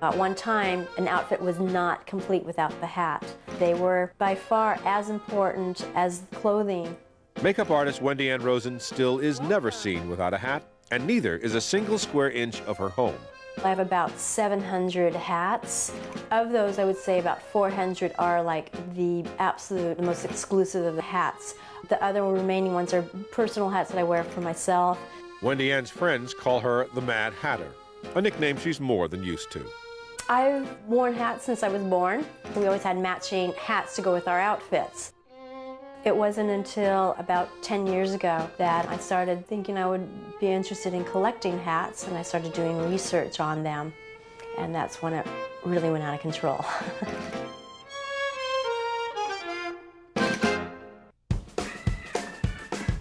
At one time, an outfit was not complete without the hat. They were by far as important as clothing. Makeup artist Wendy Ann Rosen still is never seen without a hat, and neither is a single square inch of her home. I have about 700 hats. Of those, I would say about 400 are like the absolute most exclusive of the hats. The other remaining ones are personal hats that I wear for myself. Wendy Ann's friends call her the Mad Hatter, a nickname she's more than used to. I've worn hats since I was born. We always had matching hats to go with our outfits. It wasn't until about 10 years ago that I started thinking I would be interested in collecting hats, and I started doing research on them. And that's when it really went out of control.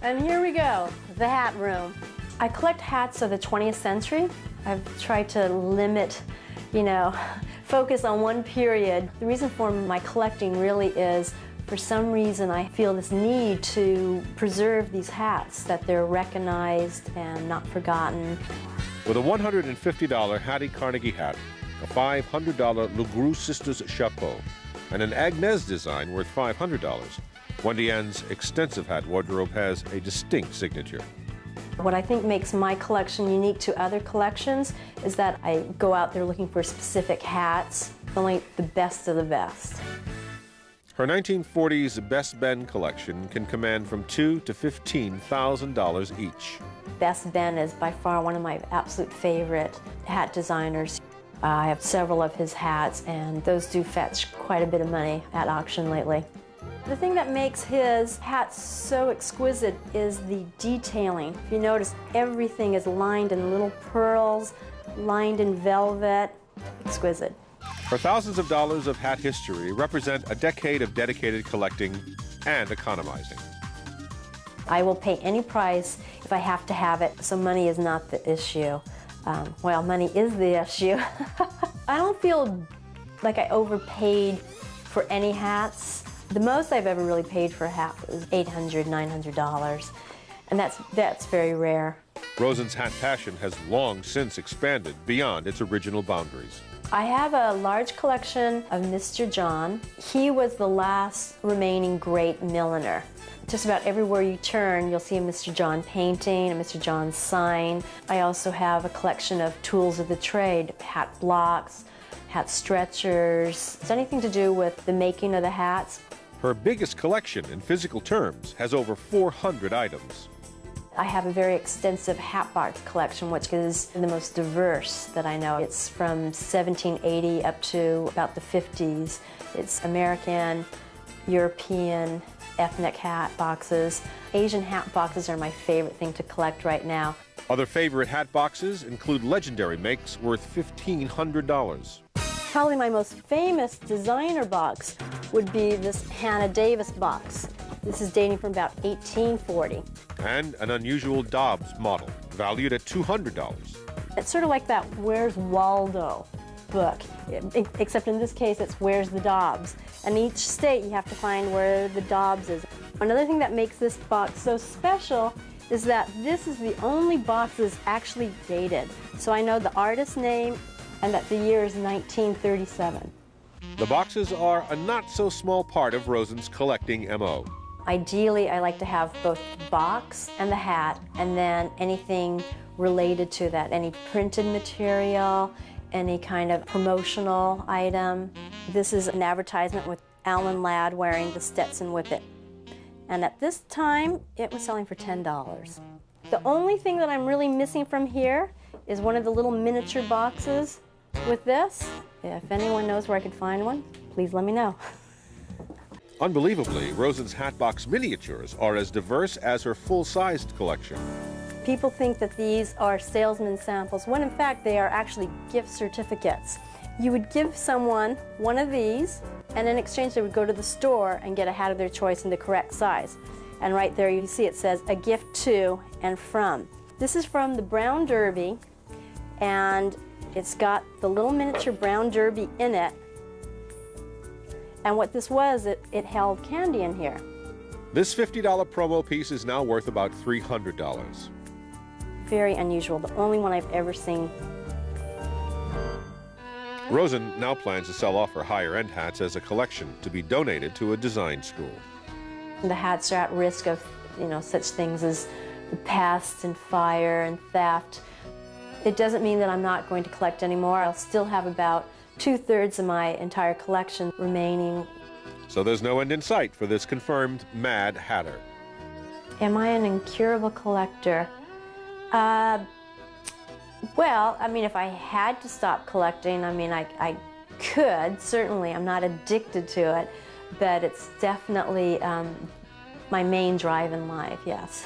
And here we go, the hat room. I collect hats of the 20th century. I've tried to limit, focus on one period. The reason for my collecting really is, for some reason, I feel this need to preserve these hats, that they're recognized and not forgotten. With a $150 Hattie Carnegie hat, a $500 Le Gros Sisters chapeau, and an Agnès design worth $500, Wendy Ann's extensive hat wardrobe has a distinct signature. What I think makes my collection unique to other collections is that I go out there looking for specific hats, only the best of the best. Her 1940s Best Ben collection can command from $2,000 to $15,000 each. Best Ben is by far one of my absolute favorite hat designers. I have several of his hats, and those do fetch quite a bit of money at auction lately. The thing that makes his hats so exquisite is the detailing. If you notice, everything is lined in little pearls, lined in velvet. Exquisite. Her thousands of dollars of hat history represent a decade of dedicated collecting and economizing. I will pay any price if I have to have it, so money is not the issue. Well, money is the issue. I don't feel like I overpaid for any hats. The most I've ever really paid for a hat was $800, $900, and that's very rare. Rosen's hat passion has long since expanded beyond its original boundaries. I have a large collection of Mr. John. He was the last remaining great milliner. Just about everywhere you turn, you'll see a Mr. John painting, a Mr. John sign. I also have a collection of tools of the trade, hat blocks, hat stretchers. It's anything to do with the making of the hats. Her biggest collection in physical terms has over 400 items. I have a very extensive hat box collection, which is the most diverse that I know. It's from 1780 up to about the 50s. It's American, European, ethnic hat boxes. Asian hat boxes are my favorite thing to collect right now. Other favorite hat boxes include legendary makes worth $1,500. Probably my most famous designer box would be this Hannah Davis box. This is dating from about 1840. And an unusual Dobbs model, valued at $200. It's sort of like that Where's Waldo book, except in this case it's Where's the Dobbs. And each state you have to find where the Dobbs is. Another thing that makes this box so special is that this is the only box that's actually dated. So I know the artist's name and that the year is 1937. The boxes are a not-so-small part of Rosen's collecting M.O. Ideally, I like to have both the box and the hat, and then anything related to that, any printed material, any kind of promotional item. This is an advertisement with Alan Ladd wearing the Stetson Whippet. And at this time, it was selling for $10. The only thing that I'm really missing from here is one of the little miniature boxes with this. If anyone knows where I could find one, please let me know. Unbelievably, Rosen's hatbox miniatures are as diverse as her full-sized collection. People think that these are salesman samples, when in fact they are actually gift certificates. You would give someone one of these, and in exchange they would go to the store and get a hat of their choice in the correct size. And right there you can see it says, a gift to and from. This is from the Brown Derby, and it's got the little miniature Brown Derby in it. And what this was, it held candy in here. This $50 promo piece is now worth about $300. Very unusual, the only one I've ever seen. Rosen now plans to sell off her higher-end hats as a collection to be donated to a design school. The hats are at risk of, such things as pests and fire and theft. It doesn't mean that I'm not going to collect anymore. I'll still have about 2/3 of my entire collection remaining. So there's no end in sight for this confirmed Mad Hatter. Am I an incurable collector? Well, if I had to stop collecting, I could, certainly. I'm not addicted to it, but it's definitely my main drive in life, yes.